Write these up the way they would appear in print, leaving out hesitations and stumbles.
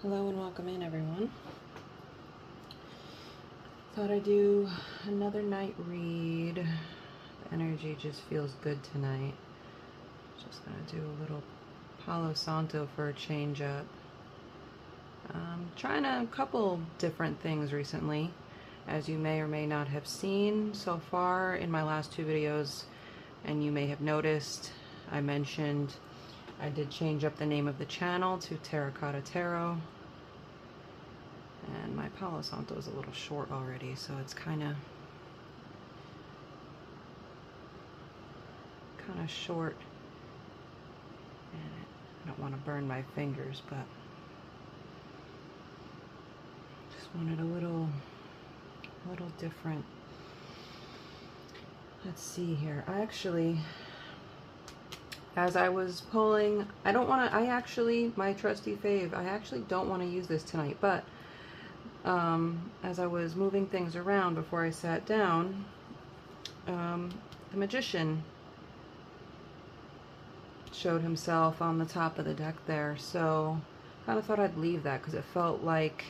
Hello and welcome in, everyone. Thought I'd do another night read. The energy just feels good tonight. Just gonna do a little Palo Santo for a change up. Trying a couple different things recently, as you may or may not have seen so far in my last two videos, and you may have noticed I mentioned I did change up the name of the channel to Grasta.Tarot. And my Palo Santo is a little short already, so it's kind of short. And I don't want to burn my fingers, but just wanted a little different. Let's see here. I actually, as I was pulling, my trusty fave, I actually don't want to use this tonight, but as I was moving things around before I sat down, the Magician showed himself on the top of the deck there, so kind of thought I'd leave that because it felt like,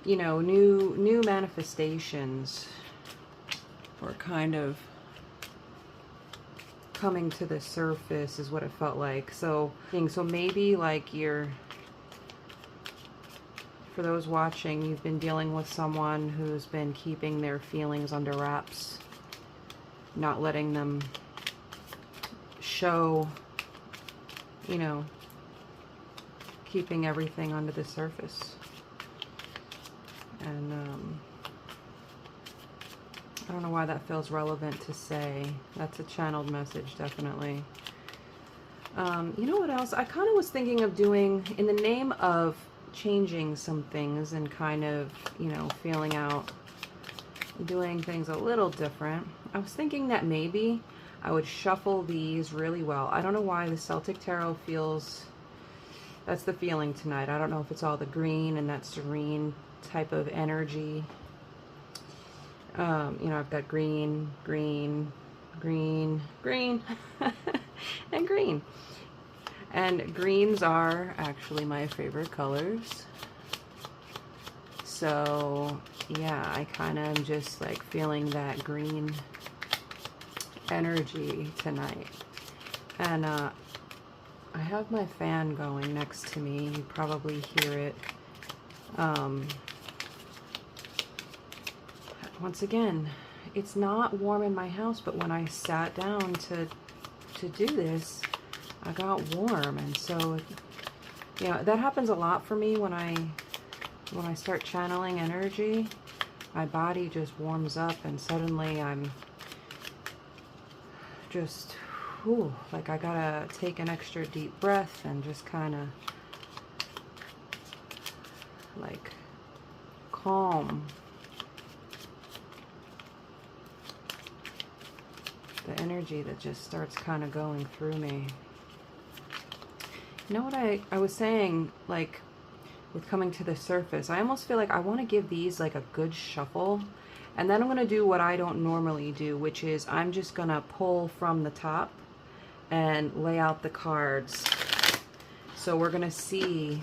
you know, new manifestations were kind of coming to the surface is what it felt like. So maybe like for those watching, you've been dealing with someone who's been keeping their feelings under wraps, not letting them show, you know, keeping everything under the surface. And I don't know why that feels relevant to say. That's a channeled message, definitely. You know what else? I kind of was thinking of doing, in the name of changing some things and kind of, you know, feeling out, doing things a little different. I was thinking that maybe I would shuffle these really well. I don't know why the Celtic Tarot feels, that's the feeling tonight. I don't know if it's all the green and that serene type of energy. You know, I've got green, green, green, green, and green. And greens are actually my favorite colors. So yeah, I kind of am just like feeling that green energy tonight. And I have my fan going next to me. You probably hear it. Once again, it's not warm in my house, but when I sat down to do this, I got warm. And so, you know, that happens a lot for me when I start channeling energy. My body just warms up and suddenly I'm just, whew, like I gotta take an extra deep breath and just kind of like calm the energy that just starts kind of going through me. You know what I was saying, like with coming to the surface, I almost feel like I want to give these like a good shuffle, and then I'm going to do what I don't normally do, which is I'm just going to pull from the top and lay out the cards. So we're going to see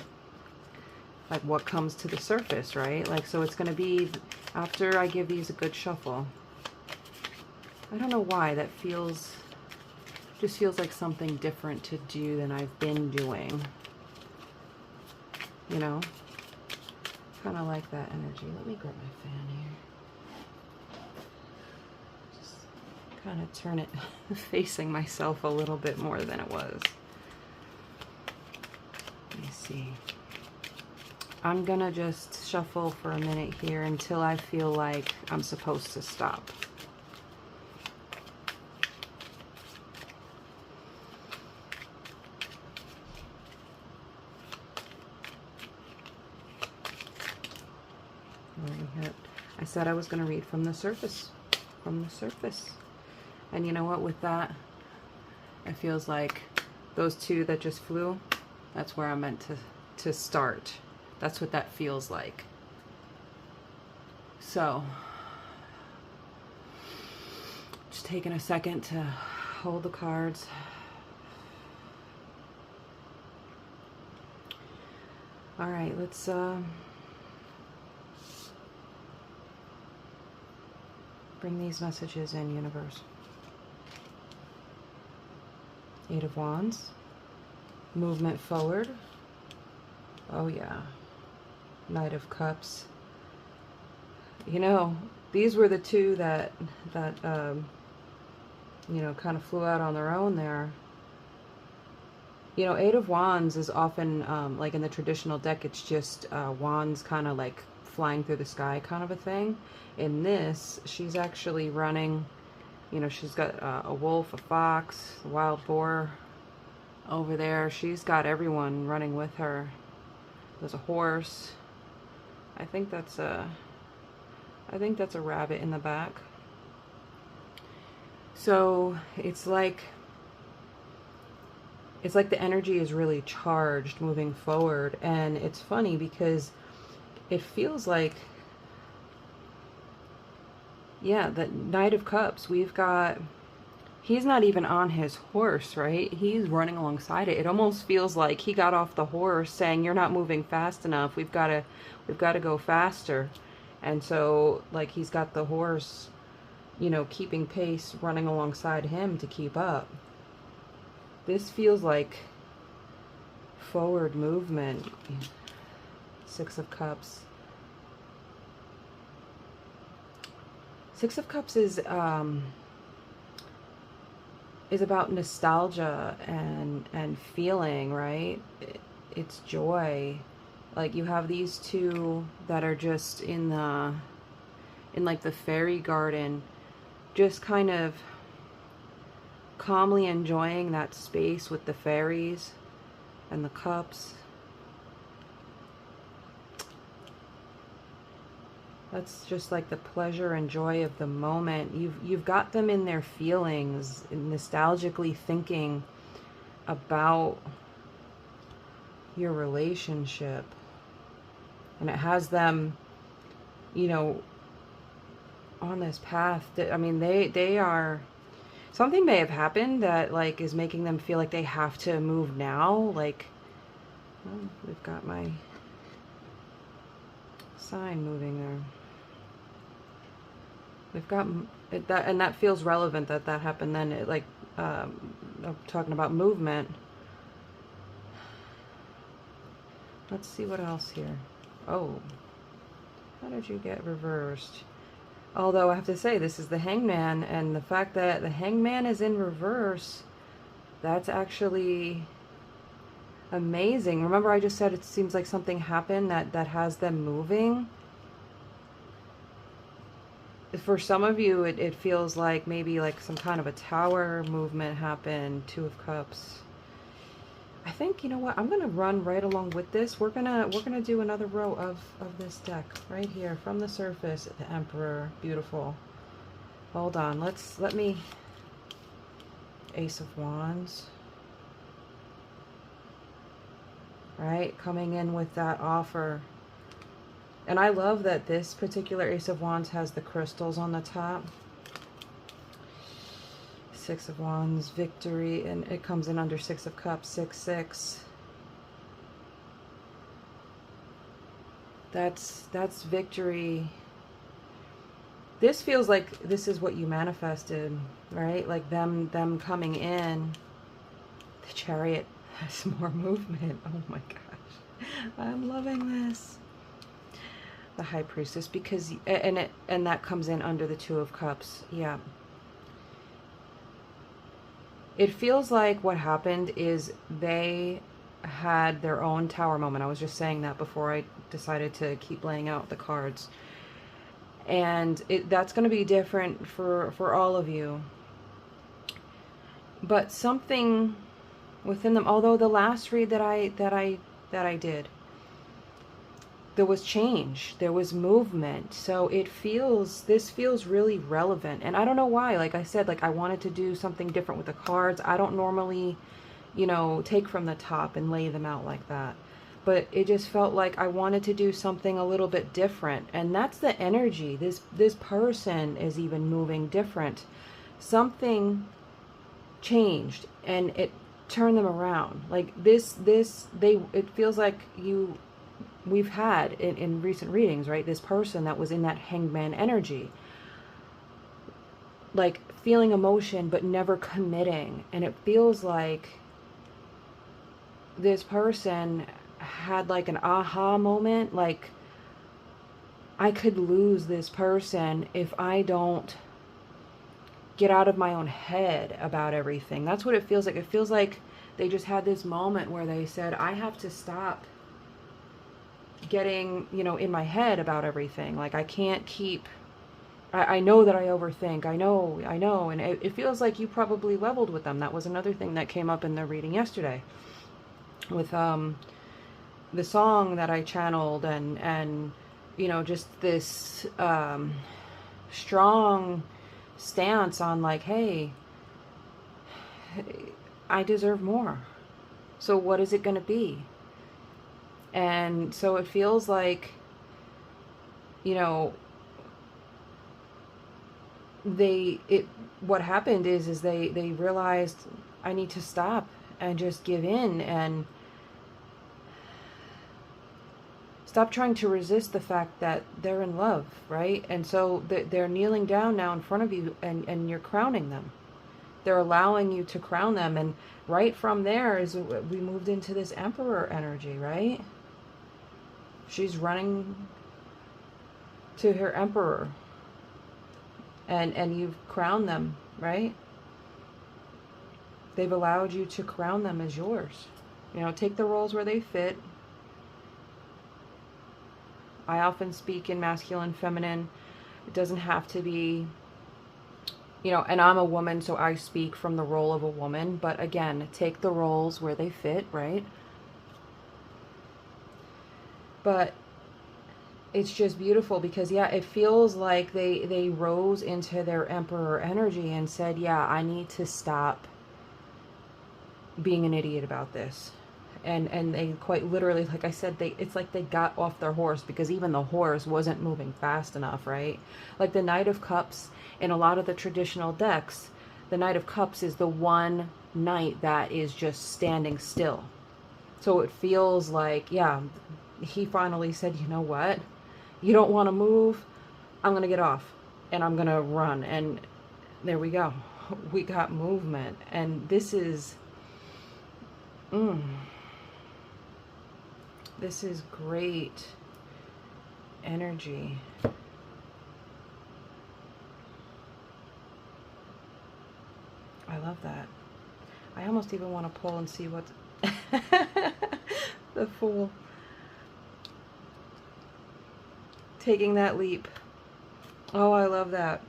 like what comes to the surface, right? Like, so it's going to be after I give these a good shuffle. I don't know why that just feels like something different to do than I've been doing. You know? Kind of like that energy. Let me grab my fan here. Just kind of turn it facing myself a little bit more than it was. Let me see. I'm gonna just shuffle for a minute here until I feel like I'm supposed to stop. I said I was going to read from the surface. And you know what, with that, it feels like those two that just flew, that's where I'm meant to start. That's what that feels like. So, just taking a second to hold the cards. All right, let's bring these messages in, universe. Eight of Wands. Movement forward. Oh yeah. Knight of Cups. You know, these were the two that you know, kind of flew out on their own there. You know, Eight of Wands is often, like in the traditional deck, it's just wands kind of like flying through the sky kind of a thing. In this, she's actually running, you know, she's got a wolf, a fox, a wild boar over there. She's got everyone running with her. There's a horse. I think that's a rabbit in the back. So it's like the energy is really charged moving forward. And it's funny because it feels like, yeah, the Knight of Cups, we've got, he's not even on his horse, right? He's running alongside it. It almost feels like he got off the horse saying, you're not moving fast enough. We've got to go faster. And so, like, he's got the horse, you know, keeping pace, running alongside him to keep up. This feels like forward movement. Six of Cups. Six of Cups is about nostalgia and feeling, right? It's joy. Like, you have these two that are just in like the fairy garden, just kind of calmly enjoying that space with the fairies and the cups. That's just like the pleasure and joy of the moment. You've got them in their feelings, nostalgically thinking about your relationship. And it has them, you know, on this path. I mean, they are, something may have happened that, like, is making them feel like they have to move now. Like, well, we've got my sign moving there. We've got that, and that feels relevant that happened then. It, like, I'm talking about movement. Let's see what else here. Oh, how did you get reversed? Although I have to say, this is the Hangman, and the fact that the Hangman is in reverse, that's actually amazing. Remember, I just said it seems like something happened that has them moving. For some of you, it feels like maybe like some kind of a tower movement happened. Two of Cups. I think, you know what, I'm gonna run right along with this. We're gonna do another row of this deck right here from the surface. The Emperor, beautiful. Hold on, let me. Ace of Wands. Right, coming in with that offer. And I love that this particular Ace of Wands has the crystals on the top. Six of Wands, victory, and it comes in under Six of Cups, 6-6. That's victory. This feels like this is what you manifested, right? Like them coming in. The Chariot has more movement. Oh my gosh. I'm loving this. The High Priestess, because and that comes in under the Two of Cups. Yeah. It feels like what happened is they had their own tower moment. I was just saying that before I decided to keep laying out the cards. And that's going to be different for all of you. But something within them, although the last read that I did, there was change, there was movement. So this feels really relevant. And I don't know why. Like I said, like I wanted to do something different with the cards. I don't normally, you know, take from the top and lay them out like that. But it just felt like I wanted to do something a little bit different. And that's the energy. This person is even moving different. Something changed and it turned them around. Like it feels like we've had in recent readings, right? This person that was in that hangman energy, like feeling emotion but never committing. And it feels like this person had like an aha moment, like, I could lose this person if I don't get out of my own head about everything. That's what it feels like. It feels like they just had this moment where they said, I have to stop getting, you know, in my head about everything. Like, I can't keep, I know that I overthink. I know. And it feels like you probably leveled with them. That was another thing that came up in the reading yesterday with the song that I channeled, and you know, just this strong stance on like, hey, I deserve more. So what is it going to be? And so it feels like, you know, what happened is they realized, I need to stop and just give in and stop trying to resist the fact that they're in love, right? And so they're kneeling down now in front of you, and you're crowning them. They're allowing you to crown them. And right from there is we moved into this Emperor energy, right? She's running to her Emperor. And you've crowned them, right? They've allowed you to crown them as yours. You know, take the roles where they fit. I often speak in masculine, feminine. It doesn't have to be, you know, and I'm a woman, so I speak from the role of a woman. But again, take the roles where they fit, right? But it's just beautiful because, yeah, it feels like they rose into their Emperor energy and said, yeah, I need to stop being an idiot about this. And they quite literally, like I said, it's like they got off their horse, because even the horse wasn't moving fast enough, right? Like the Knight of Cups in a lot of the traditional decks, the Knight of Cups is the one knight that is just standing still. So it feels like, yeah, he finally said, you know what? You don't want to move? I'm going to get off and I'm going to run. And there we go. We got movement. And this is... this is great energy. I love that. I almost even want to pull and see what the Fool. Taking that leap. Oh, I love that.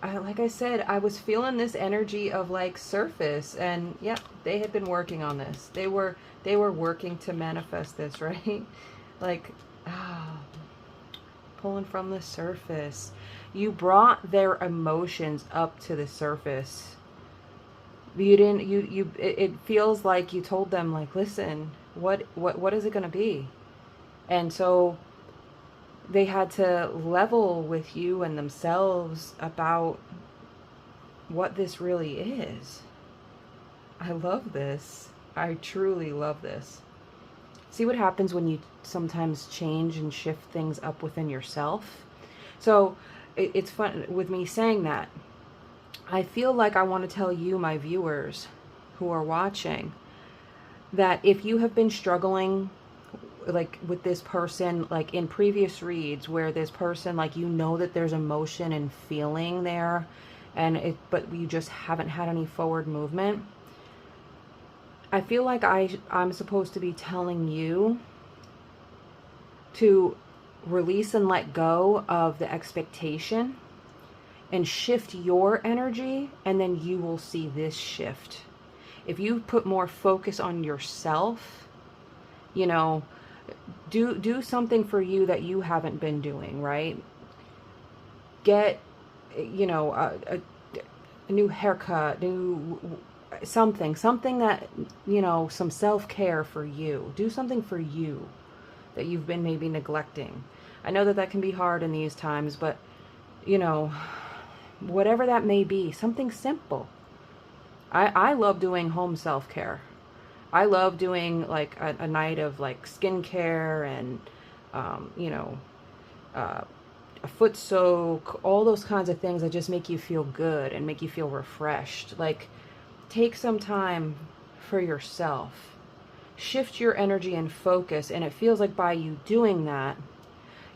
Like I said, I was feeling this energy of like surface, and yeah, they had been working on this. They were working to manifest this, right? Like, pulling from the surface. You brought their emotions up to the surface. You didn't, it feels like you told them, like, listen, what is it going to be? And so they had to level with you and themselves about what this really is. I love this. I truly love this. See what happens when you sometimes change and shift things up within yourself? So it's fun with me saying that. I feel like I want to tell you, my viewers who are watching, that if you have been struggling like with this person, like in previous reads where this person, like, you know that there's emotion and feeling there, and but you just haven't had any forward movement, I feel like I'm supposed to be telling you to release and let go of the expectation and shift your energy, and then you will see this shift. If you put more focus on yourself, you know, do something for you that you haven't been doing, right? Get, you know, a new haircut, something that, you know, some self-care for you. Do something for you that you've been maybe neglecting. I know that can be hard in these times, but, you know, whatever that may be, something simple. I love doing home self-care. I love doing like a night of like skincare and, you know, a foot soak, all those kinds of things that just make you feel good and make you feel refreshed. Like, take some time for yourself. Shift your energy and focus, and it feels like by you doing that,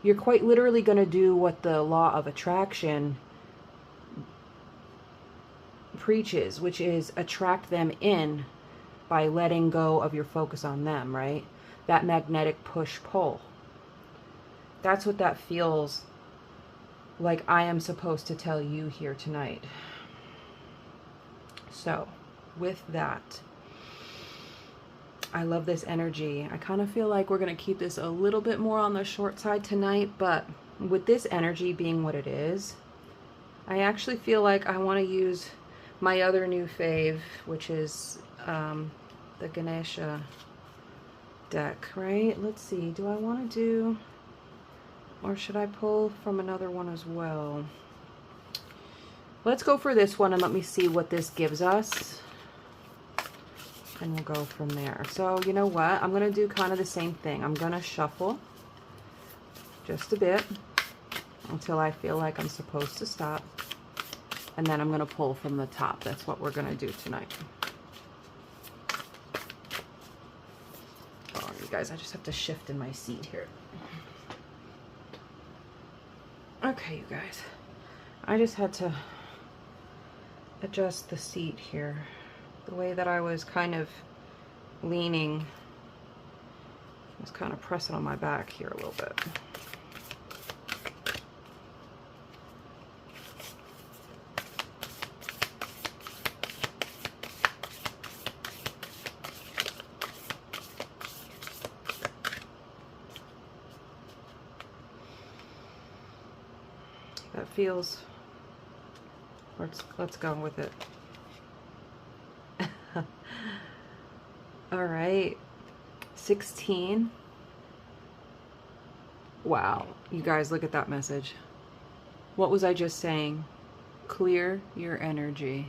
you're quite literally going to do what the law of attraction preaches, which is attract them in by letting go of your focus on them, right? That magnetic push-pull. That's what that feels like I am supposed to tell you here tonight. So, with that, I love this energy. I kind of feel like we're going to keep this a little bit more on the short side tonight, but with this energy being what it is, I actually feel like I want to use my other new fave, which is the Ganesha deck, right? Let's see. Do I want to do, or should I pull from another one as well? Let's go for this one and let me see what this gives us. And we'll go from there. So, you know what? I'm going to do kind of the same thing. I'm going to shuffle just a bit until I feel like I'm supposed to stop. And then I'm going to pull from the top. That's what we're going to do tonight. Oh, you guys, I just have to shift in my seat here. Okay, you guys. I just had to adjust the seat here. The way that I was kind of leaning, I was kind of pressing on my back here a little bit. That feels, let's go with it. All right, 16. Wow, you guys, look at that message. What was I just saying? Clear your energy.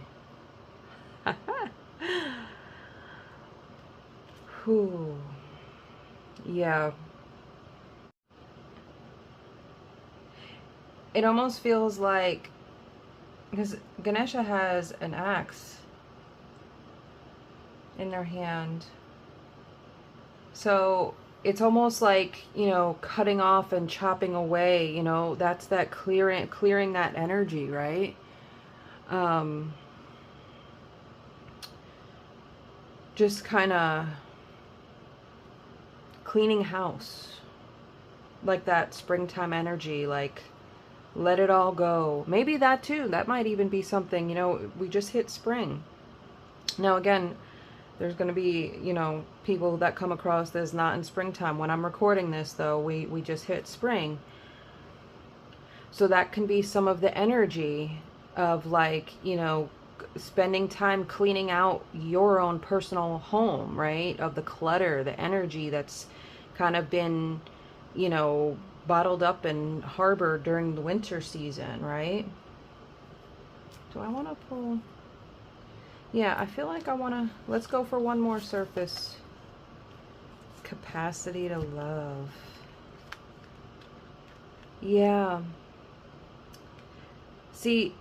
Whew. Yeah. It almost feels like, because Ganesha has an axe in their hand. So it's almost like, you know, cutting off and chopping away, you know, that's that clearing that energy, right? Just kind of cleaning house, like that springtime energy, like let it all go. Maybe that too, that might even be something, you know, we just hit spring. Now again, there's going to be, you know, people that come across this not in springtime. When I'm recording this, though, we just hit spring. So that can be some of the energy of, like, you know, spending time cleaning out your own personal home, right? Of the clutter, the energy that's kind of been, you know, bottled up and harbored during the winter season, right? Do I want to pull? Yeah, I feel like I want to, let's go for one more surface. Capacity to love. Yeah. See,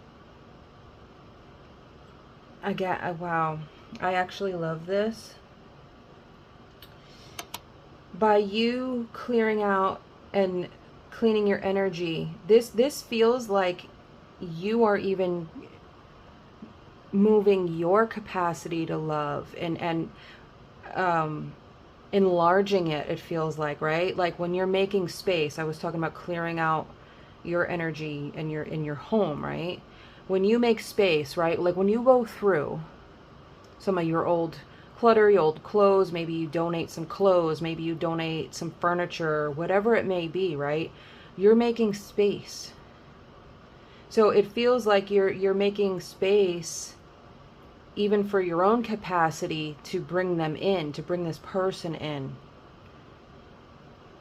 wow, I actually love this. By you clearing out and cleaning your energy, this feels like you are even moving your capacity to love and enlarging it. It feels like, right? Like when you're making space, I was talking about clearing out your energy in your home, right? When you make space, right? Like when you go through some of your old clutter, your old clothes, maybe you donate some clothes, maybe you donate some furniture, whatever it may be, right? You're making space. So it feels like you're making space even for your own capacity to bring them in, to bring this person in.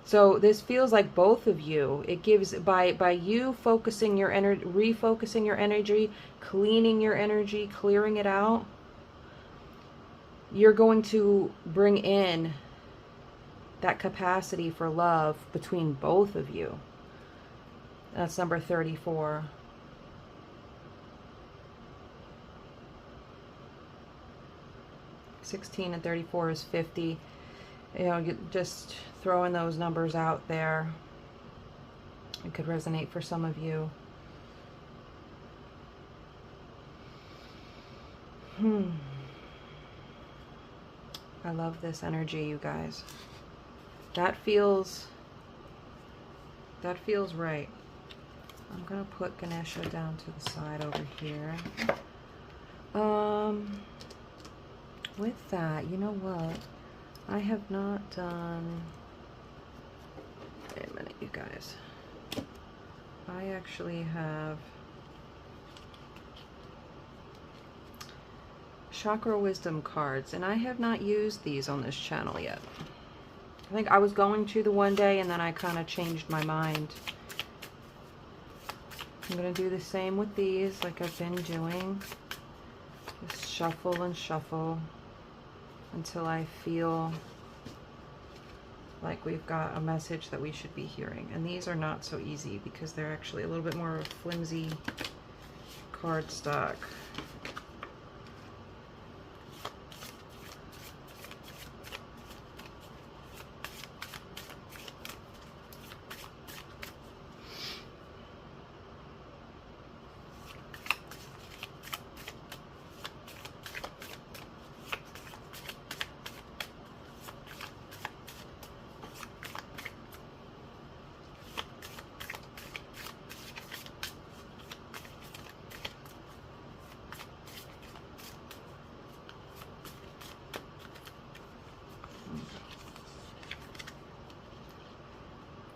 So this feels like both of you. It gives, by you focusing your energy, refocusing your energy, cleaning your energy, clearing it out, you're going to bring in that capacity for love between both of you. That's number 34. $16 and 34 is 50. You know, just throwing those numbers out there. It could resonate for some of you. I love this energy, you guys. That feels right. I'm gonna put Ganesha down to the side over here. With that, you know what? I have not done... Wait a minute, you guys. I actually have Chakra Wisdom cards, and I have not used these on this channel yet. I think I was going to the one day, and then I kind of changed my mind. I'm going to do the same with these, like I've been doing. Just shuffle and shuffle until I feel like we've got a message that we should be hearing. And these are not so easy because they're actually a little bit more flimsy cardstock.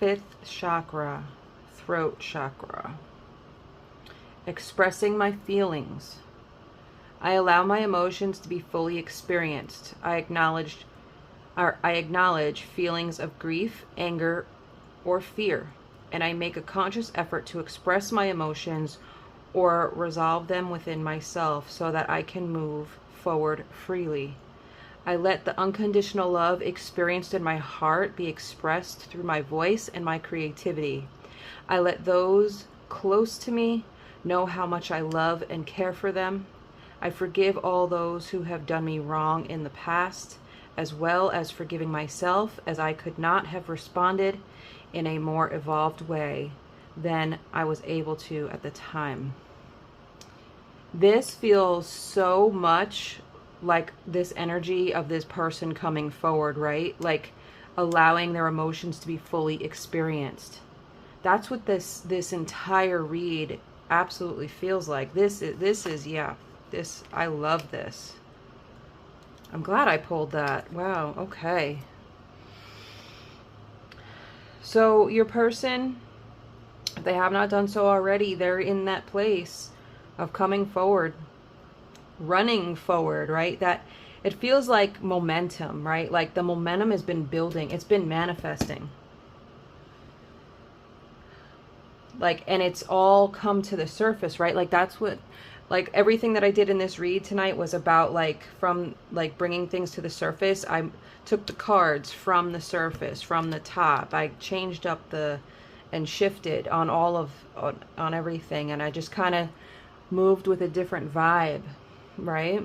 Fifth chakra, throat chakra. Expressing my feelings. I allow my emotions to be fully experienced. I acknowledge feelings of grief, anger, or fear, and I make a conscious effort to express my emotions or resolve them within myself so that I can move forward freely. I let the unconditional love experienced in my heart be expressed through my voice and my creativity. I let those close to me know how much I love and care for them. I forgive all those who have done me wrong in the past, as well as forgiving myself, as I could not have responded in a more evolved way than I was able to at the time. This feels so much like this energy of this person coming forward, right? Like allowing their emotions to be fully experienced. That's what this entire read absolutely feels like. This is yeah, this, I love this. I'm glad I pulled that. Wow, okay. So your person, if they have not done so already, they're in that place of coming forward, running forward, right? That it feels like momentum, right? Like the momentum has been building, it's been manifesting, like, and it's all come to the surface, right? Like that's what, like everything that I did in this read tonight was about, like, from like bringing things to the surface. I took the cards from the surface, from the top. I changed up and shifted on all of on everything, and I just kind of moved with a different vibe, right?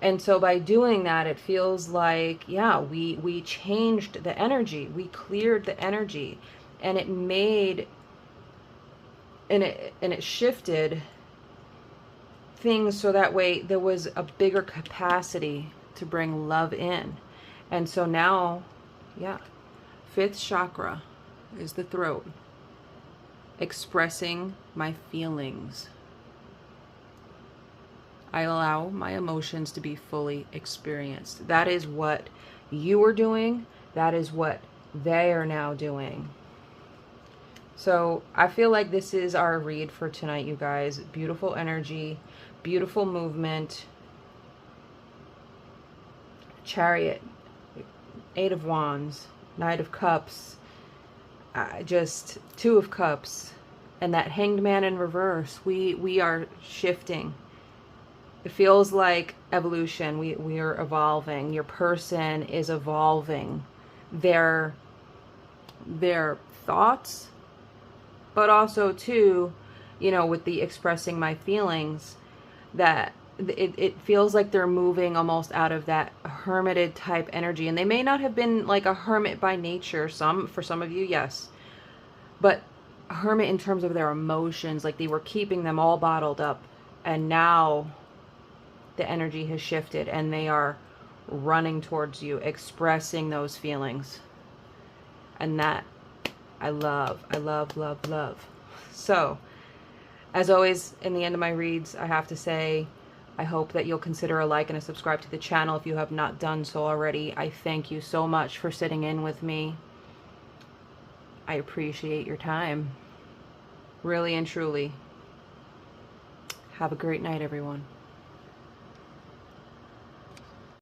And so by doing that, it feels like, yeah, we changed the energy, we cleared the energy, and it made, and it shifted things so that way there was a bigger capacity to bring love in. And so now, yeah, fifth chakra is the throat. Expressing my feelings. I allow my emotions to be fully experienced. That is what you are doing. That is what they are now doing. So I feel like this is our read for tonight, you guys. Beautiful energy, beautiful movement. Chariot, Eight of Wands, Knight of Cups, just Two of Cups, and that Hanged Man in reverse. We are shifting. It feels like evolution. We are evolving. Your person is evolving. Their thoughts, but also too, you know, with the expressing my feelings, that it feels like they're moving almost out of that hermited type energy. And they may not have been like a hermit by nature. For some of you, yes. But a hermit in terms of their emotions, like they were keeping them all bottled up. And now the energy has shifted and they are running towards you, expressing those feelings. And that I love, love, love. So, as always, in the end of my reads, I have to say, I hope that you'll consider a like and a subscribe to the channel if you have not done so already. I thank you so much for sitting in with me. I appreciate your time. Really and truly. Have a great night, everyone.